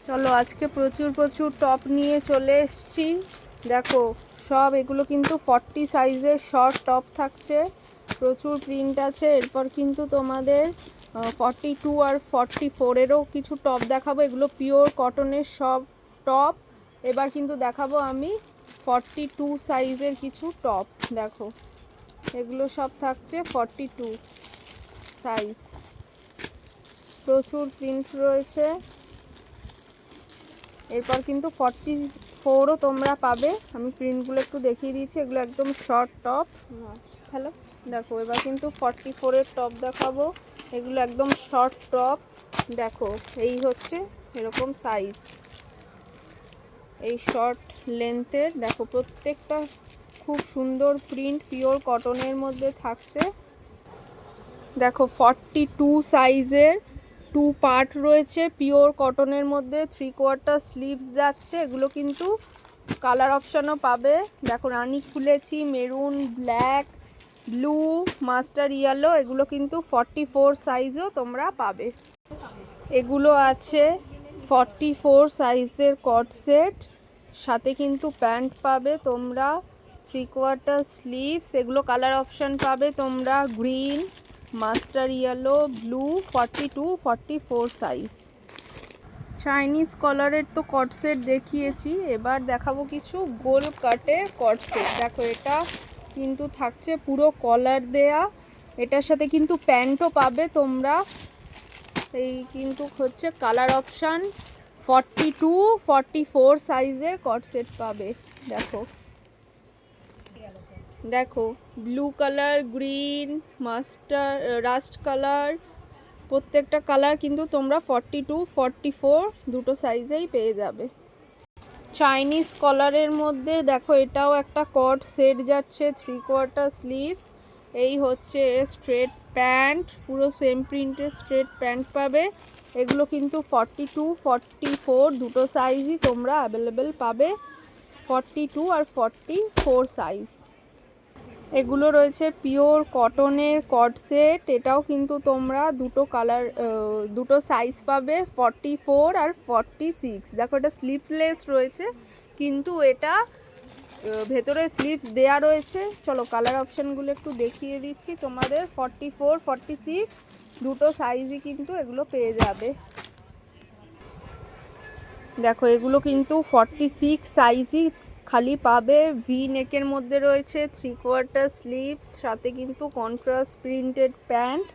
চলো আজকে প্রচুর প্রচুর টপ নিয়ে চলে এসেছি। দেখো সব এগুলো কিন্তু 40 সাইজের শর্ট টপ থাকছে, প্রচুর প্রিন্ট আছে। এরপর কিন্তু তোমাদের 42 আর 44-এরও কিছু টপ দেখাবো। এগুলো পিওর কটনের সব টপ। এবার কিন্তু দেখাবো আমি 42 সাইজের কিছু টপ। দেখো এগুলো সব থাকছে 42 সাইজ, প্রচুর প্রিন্ট রয়েছে। এরপর কিন্তু 44ও তোমরা পাবে। আমি প্রিন্টগুলো একটু দেখিয়ে দিয়েছি, এগুলো একদম শর্ট টপ। হ্যালো, দেখো এবার কিন্তু 44-এর টপ দেখাবো। এগুলো একদম শর্ট টপ। দেখো এই হচ্ছে এরকম সাইজ, এই শর্ট লেন্থের। দেখো প্রত্যেকটা খুব সুন্দর প্রিন্ট, পিওর কটনের মধ্যে থাকছে। দেখো 42 সাইজের 2 পার্ট রয়েছে, পিওর কটনের মধ্যে। 3/4 স্লিভস যাচ্ছে। এগুলো কিন্তু কালার অপশানও পাবে। দেখো রানি খুলেছি, maroon, black, blue, master yellow. এগুলো কিন্তু 44 সাইজও তোমরা পাবে। এগুলো আছে 44 সাইজের কট সেট, সাথে কিন্তু প্যান্ট পাবে তোমরা, 3/4 স্লিভস। এগুলো কালার অপশান পাবে তোমরা green, master yellow, blue. 42 44 size. Chinese কলারের তো কট সেট দেখিয়েছি, এবার দেখাবো কিছু গোল কাটের কট সেট। দেখো এটা কিন্তু থাকছে পুরো কলার দেয়া, এটার সাথে কিন্তু প্যান্টও পাবে তোমরা। এই কিন্তু হচ্ছে কালার অপশান 42 44 সাইজের কট সেট পাবে। দেখো দেখো blue colour, green, master, rushed colour, প্রত্যেকটা কালার কিন্তু তোমরা 42 44 দুটো সাইজেই পেয়ে যাবে। চাইনিজ কলারের মধ্যে দেখো এটাও একটা কট সেট যাচ্ছে, 3/4 স্লিভস। এই হচ্ছে স্ট্রেট প্যান্ট, পুরো সেম প্রিন্টের স্ট্রেট প্যান্ট পাবে। এগুলো কিন্তু 42 44 দুটো সাইজই তোমরা অ্যাভেলেবেল পাবে, 42 আর 44 সাইজ। এগুলো রয়েছে পিওর কটনের কট সেট, এটাও কিন্তু তোমরা দুটো কালার দুটো সাইজ পাবে, 44 আর 46। দেখো এটা স্লিভলেস রয়েছে, কিন্তু এটা ভেতরে স্লিভস দেয়া রয়েছে। চলো কালার অপশানগুলো একটু দেখিয়ে দিচ্ছি তোমাদের। 44 46 দুটো সাইজই কিন্তু এগুলো পেয়ে যাবে। দেখো এগুলো কিন্তু 46 সাইজই খালি পাবে। ভি নেকের মধ্যে রয়েছে, 3/4 স্লিভস, সাথে কিন্তু কন্ট্রাস্ট প্রিন্টেড প্যান্ট।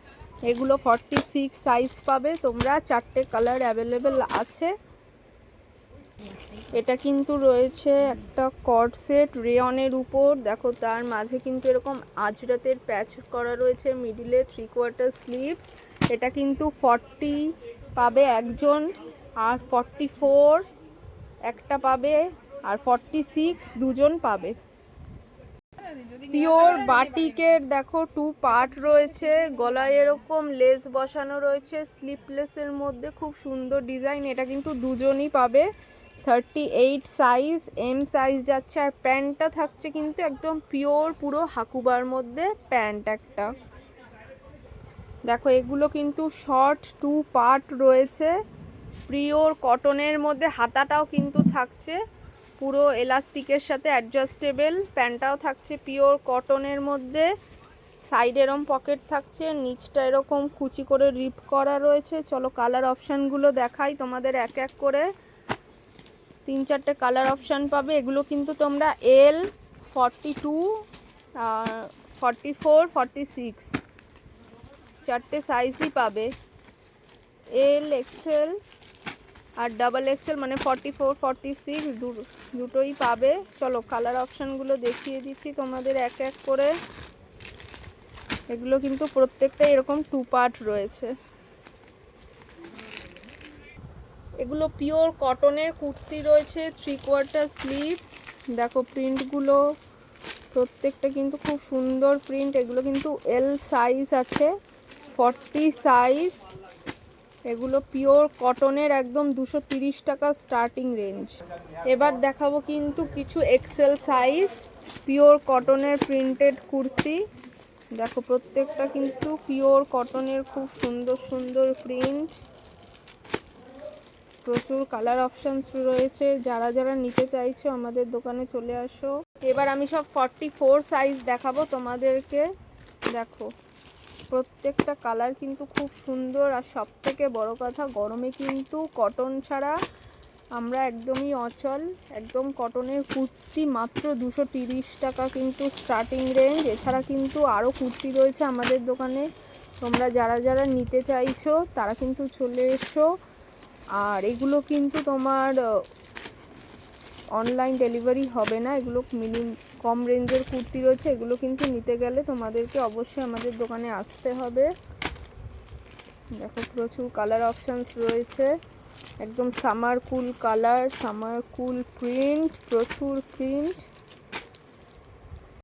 এগুলো 46 সাইজ পাবে তোমরা, 4টে কালার অ্যাভেলেবেল আছে। এটা কিন্তু রয়েছে একটা কট সেট রেয়নের উপর। দেখো তার মাঝে কিন্তু এরকম আজরাতের প্যাচ করা রয়েছে, মিডিলে 3/4 স্লিভস। এটা কিন্তু 40 পাবে একজন, আর 44 একটা পাবে, আর 46 দুজন পাবে। পিওর বাটিকের দেখো 2 পার্ট রয়েছে, গলায় এরকম লেস বসানো রয়েছে, স্লিপলেসের মধ্যে খুব সুন্দর ডিজাইন। এটা কিন্তু দুজনই পাবে, 38 সাইজ, এম সাইজ যাচ্ছে। আর প্যান্টটা থাকছে কিন্তু একদম পিওর পুরো হাকুবার মধ্যে প্যান্ট একটা। দেখো এগুলো কিন্তু শর্ট 2 পার্ট রয়েছে, পিওর কটনের মধ্যে। হাতাটাও কিন্তু থাকছে পুরো এলাস্টিকের সাথে অ্যাডজাস্টেবল, প্যান্টটাও থাকছে পিওর কটনের মধ্যে। সাইডে এরকম পকেট থাকছে, নিচটা এরকম কুচি করে রিপ করা রয়েছে। চলো কালার অপশানগুলো দেখাই তোমাদের এক এক করে। 3-4টে কালার অপশান পাবে। এগুলো কিন্তু তোমরা এল, 42 আর 44 46 4টে সাইজই পাবে। এল, এক্সেল আর ডাবল এক্সেল, মানে 44 46 দুটোই পাবে। চলো কালার অপশানগুলো দেখিয়ে দিচ্ছি তোমাদের এক এক করে। এগুলো কিন্তু প্রত্যেকটা এরকম 2 পার্ট রয়েছে। এগুলো পিওর কটনের কুর্তি রয়েছে, 3/4 স্লিভস। দেখো প্রিন্টগুলো প্রত্যেকটা কিন্তু খুব সুন্দর প্রিন্ট। এগুলো কিন্তু এল সাইজ আছে, 40 সাইজ। এগুলো পিওর কটনের, একদম 230 টাকা স্টার্টিং রেঞ্জ। এবার দেখাবো কিন্তু কিছু এক্সেল সাইজ পিওর কটনের প্রিন্টেড কুর্তি। দেখো প্রত্যেকটা কিন্তু পিওর কটনের, খুব সুন্দর সুন্দর প্রিন্ট। প্রচুর কালার অপশানস রয়েছে, যারা যারা নিতে চাইছো আমাদের দোকানে চলে আসো। এবার আমি সব 44 সাইজ দেখাবো তোমাদেরকে। দেখো প্রত্যেকটা কালার কিন্তু খুব সুন্দর, আর সব থেকে বড় কথা গরমে কিন্তু কটন ছাড়া আমরা একদমই অচল। একদম কটনের কুর্তি মাত্র 230 টাকা কিন্তু স্টার্টিং রেঞ্জ। এছাড়া কিন্তু আরও কুর্তি রয়েছে আমাদের দোকানে, তোমরা যারা যারা নিতে চাইছো তারা কিন্তু চলে এসো। আর এগুলো কিন্তু তোমার অনলাইন ডেলিভারি হবে না, এগুলো কম রেঞ্জের কুর্তি রয়েছে, এগুলো কিন্তু নিতে গেলে তোমাদেরকে অবশ্যই আমাদের দোকানে আসতে হবে। দেখো প্রচুর কালার অপশানস রয়েছে, একদম সামার কুল কালার, সামার কুল প্রিন্ট, প্রচুর প্রিন্ট।